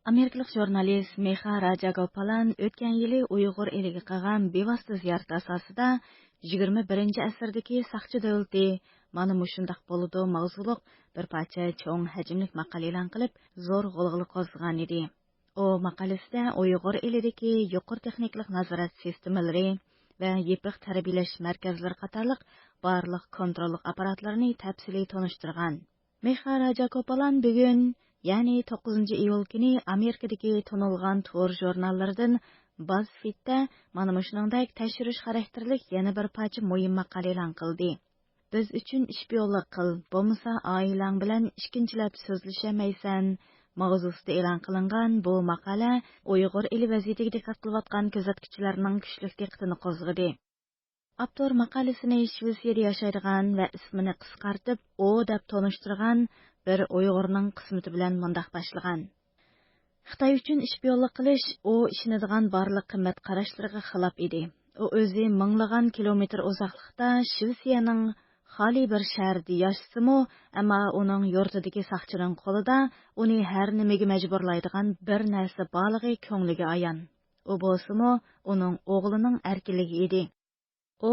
Amerikalik jurnalist Meha Rajagopalan o'tgan yili Uyg'ur eliga qilgan bevosita ziyorat asosida 21 asrdagi saqchi davlati mana mushundaq bo'ludi mavzuliq bir parcha cho'ng hajmlik maqola e'lon qilib, zo'r g'ulg'ula qo'zg'agan edi. U maqolasida Uyg'ur elidagi yuqori texniklik nazorat sistemalari va yepiq tarbiyalash markazlari qatorliq barliq kontrollik apparatlarini tafsiliy tanishtirgan. Meha Rajagopalan bugun ya'ni 9 iyul kuni Amerikadagi tanilgan to'r jurnallaridan BuzzFeed'da mana shuningdek tashrish xarakterlik yana bir parcha muhim maqola e'lon qildi. Biz uchun ishbiyonlik qil, bo'lmasa oilang bilan ikkinchilab so'zlashamaysan mavzusida e'lon qilingan bu maqola Uyg'ur eli vaziyatiga diqqat qilayotgan kuzatuvchilarning kuchli diqqatini qo'zg'adi. Avtor maqolasini Shvetsiyada yashaydigan va ismini qisqartib O deb tanishtirgan bir Uyg'urning qismati bilan mundaq boshlagan. Xitoy uchun ishbiyonlik qilish u ishonadigan barliq qimmat qarashlariga xilof edi. U o'zi minglagan kilometr uzoqlikda Shvetsiyaning xoli bir shaharda yashasimi, ammo uning yurtidagi saqchining qo'lida uni har nimaga majburlaydigan bir narsa borligi ko'ngliga ayon. U bo'lsa-mu, uning o'g'lining erkinligi edi. O,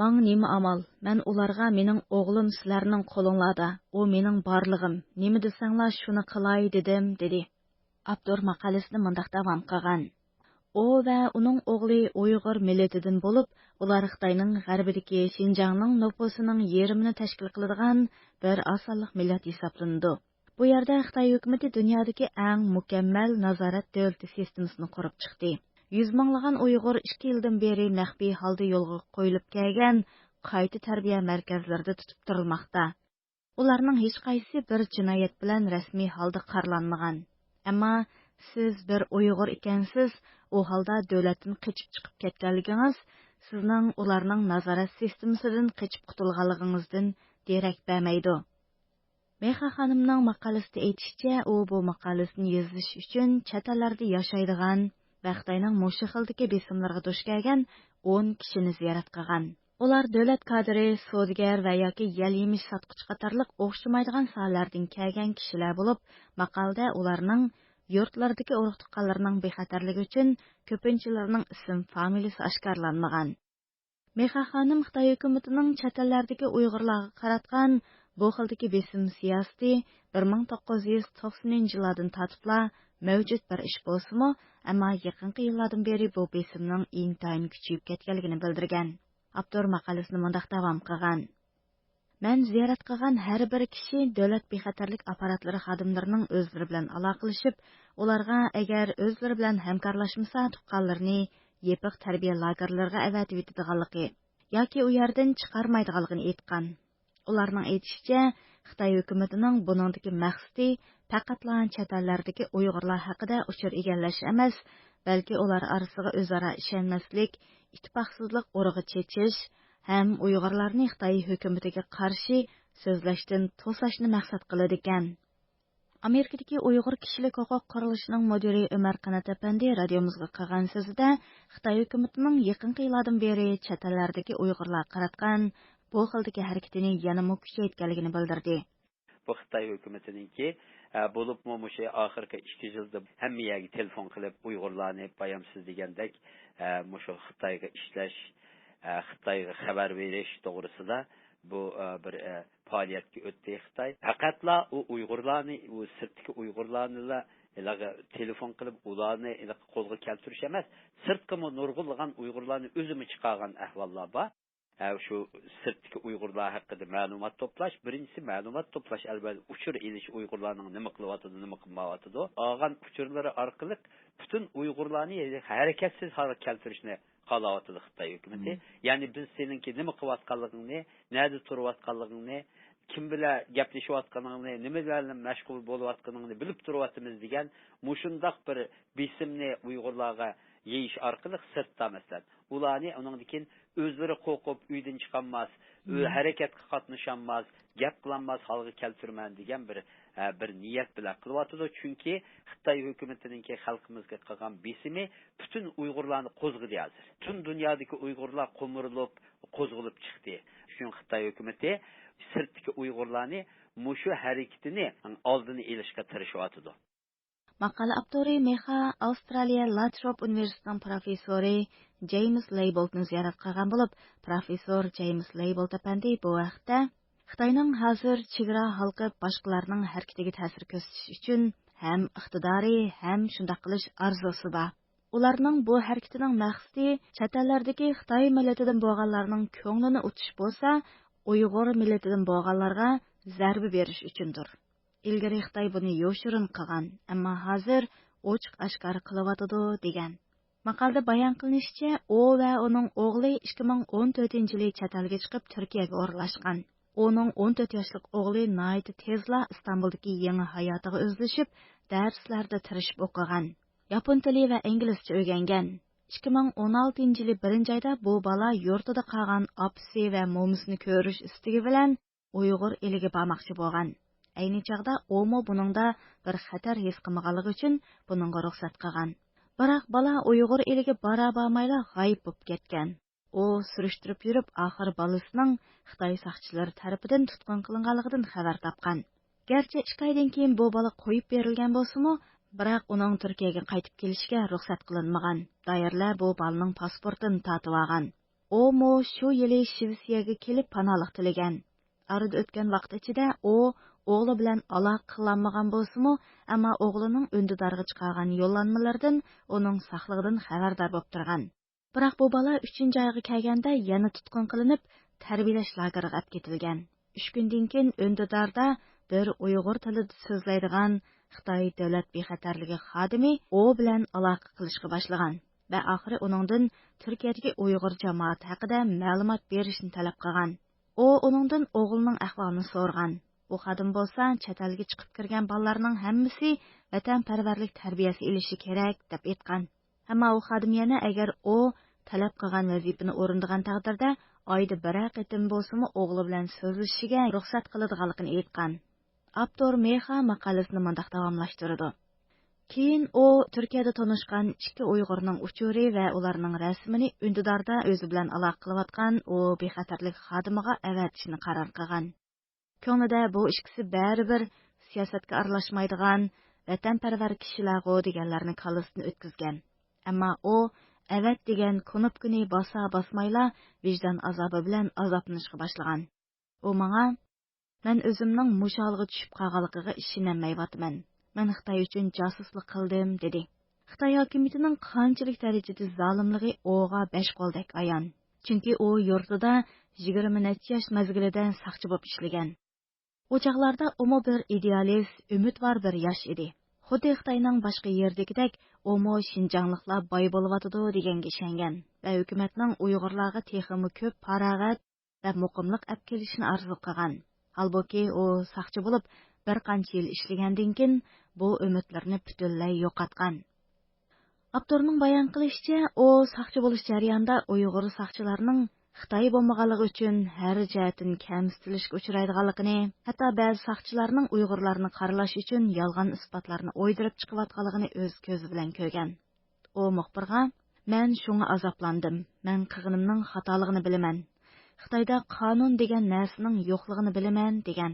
"Mang nima amal? Men ularga mening o'g'lim sizlarning qo'linglarda, u mening barlig'im. Nima desanglar shuni qilay dedim" dedi. Avtor maqolasini mundaq davom qilgan. O va uning o'g'li Uyg'ur millatidan bo'lib, ular Xitoyning g'arbidagi Xinjiangning nufusining yarmini tashkil qiladigan bir asonliq millat hisoblanadi. Bu yerda Xitoy hukumatı dunyodagi eng mukammal nazorat davlati sistemasini qurib chiqdi. 100 minglagan Uyg'ur 2 yildan beri maxfiy holda yo'lga qo'yilib kelgan qayta tarbiya markazlarida tutib turilmoqda. Ularning hech qaysi bir jinoyat bilan rasmiy holda qarlanmagan. Ammo siz bir Uyg'ur ekansiz, u holda davlatdan qochib chiqib ketganligingiz sizning ularning nazorat sistemasidan qochib qutulganligingizdan derak bermaydi. Meha xonimning maqolasida aytishicha, u bu maqolasini yozish uchun chet ellarda yashaydigan va Xitoyning mushu xildagi besimlarga duch kelgan 10 kishini ziyorat qilgan. Ular davlat kadri, savdogar va yoki yal yemish sotqich qatorliq o'xshamaydigan sohalardan kelgan kishilar bo'lib, maqolada ularning yurtlardagi urug' tuqqanlarining bexatarligi uchun ko'pinchalarning ism familiyasi oshkorlanmagan. Meha xonim Xitoy hukumatining chet ellardagi Uyg'urlarga qaratgan bu xildagi besim siyosati 1990-yillardan tortibla mavjud bir ish bo'lsa-mu, ammo yaqinqi yillardan beri bu besimning intayin kuchayib ketganligini bildirgan. Avtor maqolasini mundaq davom qilgan. Men ziyorat qilgan har bir kishi davlat bexatarlik apparatlari xodimlarining o'zlari bilan aloqalashib, ularga agar o'zlari bilan hamkorlashmasa, tuqqanlarni yepiq tarbiya lagerlariga avatib etadiganligi yoki u yerdan chiqarmaydiganligini aytgan. Ularning aytishicha, Xitoy hukumatining buningdagi maqsadi faqatla chet ellardagi Uyg'urlar haqida uchur egallash emas, balki ular orasiga o'zaro ishonmaslik, ittifoqsizlik urug'i chechish ham Uyg'urlarni Xitoy hukumatiga qarshi so'zlashdan to'sashni maqsad qiladi ekan. Amerikadagi Uyg'ur kishilik huquq qurilishining mudiri Umar Qanat apandi radiomizga qilgan so'zida Xitoy hukumatining yaqinqi yillardan beri chet ellardagi Uyg'urlar qaratgan bu xildagi harakatini yanada kuchaytirganligini bildirdi. Bu Xitoy hukumatiningki bo'libmi o'sha oxirgi 2 yilda hamma yerga telefon qilib Uyg'urlarni bayamsiz degandek o'sha Xitoyga ishlash, Xitoyga xabar berish to'g'risida bu bir faoliyatga o'tdi Xitoy. Faqatla u Uyg'urlarni, u sirtdagi Uyg'urlarni telefon qilib ularni qo'lga keltirish emas, sirtga nurg'ulg'an Uyg'urlarni o'zimi chiqargan ahvollar bor. Şu sirtdagi Uyg'urlar haqida ma'lumot to'plash, birinchisi ma'lumot to'plash, albatta uchur elish Uyg'urlarning nima qilyotidi, nima qilmayotidi, olgan uchurlari orqali butun Uyg'urlarni harakatsiz holga keltirishni xohlayotidi Xitoy hukumati. Ya'ni biz seninki nima qilayotganligingni, nerda turayotganligingni, kim bilan gaplashayotganingni, nima bilan mashg'ul bo'layotganingni bilib turyapmiz degan mushundaq bir besimni Uyg'urlarga yeyish orqali sirtda masalan ularni uningdan o'zlari qo'rqib uydan chiqolmas, harakatga qatnasholmas, gap qilolmas holga keltirman degan bir niyat bilan qilyotdi. Chunki Xitoy hukumatiningki xalqimizga qilgan besimi butun Uyg'urlarni qo'zg'adi hozir. Butun dunyodagi Uyg'urlar qo'mirilib, qo'zg'alib chiqdi. Shuning Xitoy hukumati sirtdagi Uyg'urlarni mushu harakatini oldini olishga tirishyapti. Maqala avtori Meha Avstraliya Latrobe Universitetining professori James Leiboldni ziyorat qilgan bo'lib, professor James Leibold apandi bu vaqtda Xitoyning hozir chegara halqib boshqalarning harakatiga ta'sir ko'rsatish uchun ham iqtidori, ham shunday qilish orzusi bor. Ularning bu harakatining maqsadi chet ellardagi Xitoy millatidan bo'lganlarning ko'nglini o'tish bo'lsa, Uyg'ur millatidan bo'lganlarga zarba berish uchundir. Ilgari Xitoy buni yoshirin qilgan, ammo hozir ochiq-oshkor qilyotidi degan. Maqolada bayon qilinishicha, u va uning o'g'li 2014-yili chet elga chiqib Turkiyaga o'rlashgan. Uning 14 yoshlik o'g'li Nayt tezla Istanbuldagi yangi hayotiga o'zlashib, darslarda tirishib o'qigan. Yapon tili va inglizcha o'rgangan. 2016-yili 1-oyda bu bola yurtida qolgan opsi va mo'misini ko'rish istigi bilan Uyg'ur eliga bormoqchi bo'lgan. Ayni chaqda umo buningda bir xatar his qilmaganligi uchun buningga ruxsat qilgan. Biroq bola Uyg'ur eliga bora-bormayla g'oyib bo'lib ketgan. U surishtirib yurib, oxir bolasining Xitoy soqchilari tomonidan tutqun qilinganligidan xabar topgan. Garchi 2 oydan keyin bu bola qo'yib berilgan bo'lsa-mu, biroq uning Turkiyaga qaytib kelishiga ruxsat qilinmagan. Doirlar bu bolaning pasportini tortib olgan. U mo shu yili Shvetsiyaga kelib panohlik tilagan. Arada o'tgan vaqt ichida u o'g'li bilan aloqa qilolmagan bo'lsa-mu, ammo o'g'lining undidorga chiqargan yo'llanmalardan uning saqligidan xabardor bo'lib turgan. Biroq bu bola 3-oyga kelganda yana tutqun qilinib, tarbiyalash lageriga olib ketilgan. 3 kundan keyin undidorda bir Uyg'ur tilida so'zlaydigan Xitoy davlat bexatarligi xodimi u bilan aloqa qilishga boshlagan va oxiri uningdan Turkiyadagi Uyg'ur jamoati haqida ma'lumot berishni talab qilgan. U uningdan o'g'lining ahvolini so'rgan. Bu xodim bo'lsa, chet elga chiqib kirgan bolalarning hammasi vatanparvarlik tarbiyasi ilishi kerak deb aytgan. Ammo u xodim yana agar u talab qilgan vazifani o'rindigan taqdirda oyda bir qatim bo'lsa-mu o'g'li bilan so'zlashishiga ruxsat qiladiganligini aytgan. Avtor Meha maqolasini mundaq davomlashtirdi. Keyin u Turkiyada tanishgan 2 Uyg'urning uchuri va ularning rasmini undidorda o'zi bilan aloqa qilayotgan u bexatarlik xodimiga avatishni qaror qilgan. Ko'nglida bu ikkisi baribir siyosatga aralashmaydigan vatanparvar kishilarga deganlarni kallasini o'tkazgan. Ammo u avat degan knopkani bosmayla vijdon azobi bilan azoblanishga boshlagan. U menga "Men o'zimning musholga tushib qolganligiga ishonmayapman. Men Xitoy uchun josuslik qildim" dedi. Xitoy hokimiyatining qanchalik darajada zolimligi o'g'a 5 qo'ldek ayon. Chunki u yurtida 20 necha yosh mazgilida saqchi bo'lib ishlagan. O chaqlarda umo bir idealist, umidvor bir yosh edi. Xuddi Xitoyning boshqa yerdagidek, umo Shinjongliklar boy bo'lyotidi deganga ishongan va hukumatning Uyg'urlarga texmi ko'p farog'at va muqimlik olib kelishini orzu qilgan. Halbuki u saqchi bo'lib bir qancha yil ishlagandan keyin bu umidlarni butunlay yo'qotgan. Avtorning bayon qilishicha, u saqchi bo'lish jarayonida Uyg'ur saqchilarining Xitoy bo'lmaganligi uchun har jihatdan kamsitilishga uchraydiganligini, hatto ba'zi saqchilarning Uyg'urlarni qaralash uchun yolg'on isbotlarni o'ydirib chiqayotganligini o'z ko'zi bilan ko'rgan. U muxbirga "Men shunga azoblandim. Men qilganimning xatoligini bilaman. Xitoyda qonun degan narsaning yo'qligini bilaman" degan.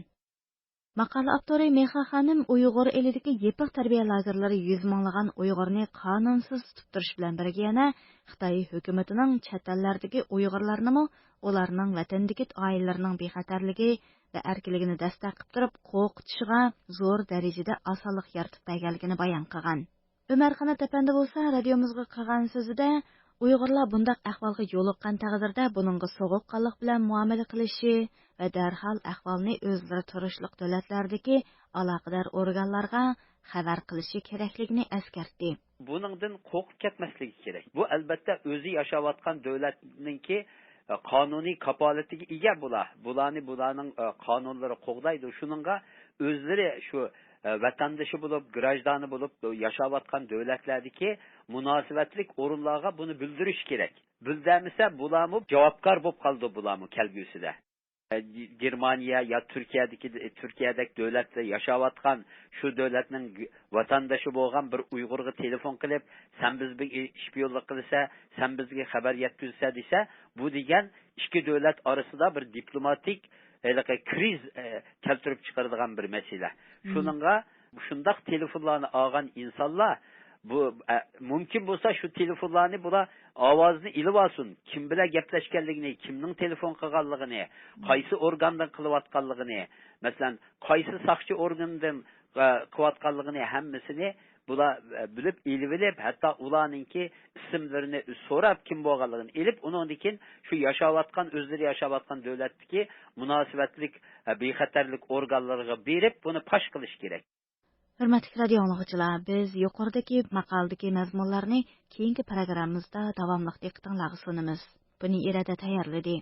Maqola avtori Meha xonim Uyg'ur elidagi yepiq tarbiya lagerlari 100 minglagan Uyg'urni qonunsiz tutib turish bilan birga yana Xitoy hukumatining chet ellardagi Uyg'urlarni ularning vatandagi oilalarining bexatarligi va erkinligini dastaqib turib qo'rqitishiga zo'r darajada osonlik yaratib berganligini bayon qilgan. Umar Xanat apandi bo'lsa radiomizga qilgan so'zida Uyg'urlar bundaq ahvolga yo'liqqan taqdirda buningga sovuqqonlik bilan muomala qilishi va darhol ahvolni o'zlari turishliq davlatlardagi aloqador organlarga xabar qilishi kerakligini eskartdi. Buningdan qo'rqib ketmasligi kerak. Bu albatta o'zi yashayotgan davlatninki qonuniy kafolatiga ega bularning qonunlari qo'g'daydi. Shuningga o'zlari shu vatandaşı bulup, grajdani bulup yaşayotgan davlatlardagi munosabatlik o'rinlarga buni bildirish kerak. Bildirmasa bularni javobgar bo'lib qoldi bularni kelgusida. Germaniya ya Turkiyadagi davlatda yaşayotgan shu davlatning vatandaşı bo'lgan bir Uyg'urga telefon qilib, "Sen bizga ishpiyonlik qilsa, sen bizga xabar yetkazsa" desa, bu degan ikki davlat orasida bir diplomatik kriz keltirib chiqaradigan bir masala. Shuningga Shundaq telefonlarni olgan insonlar bu mumkin bo'lsa shu telefonlarni bular ovozni ilib olsin, kim bilan gaplashganligini, kimning telefon qilganligini, qaysi organdan qilayotganligini, masalan qaysi soqchi organdan qilayotganligini hammasini bular bilib ilib, hatto ularningki ismlarini so'rab kim bo'lganligini ilib, undan keyin shu yashayotgan o'zlari yashayotgan davlatdagi munosabatlik bexatarlik organlariga berib buni pash qilish kerak. Hürmetli radio anlıqçılar, biz yuqoridagi maqoldagi mazmunlarni keyingi programmamizda davomli diqqatingizga sunamiz. Buni irada tayyorladi.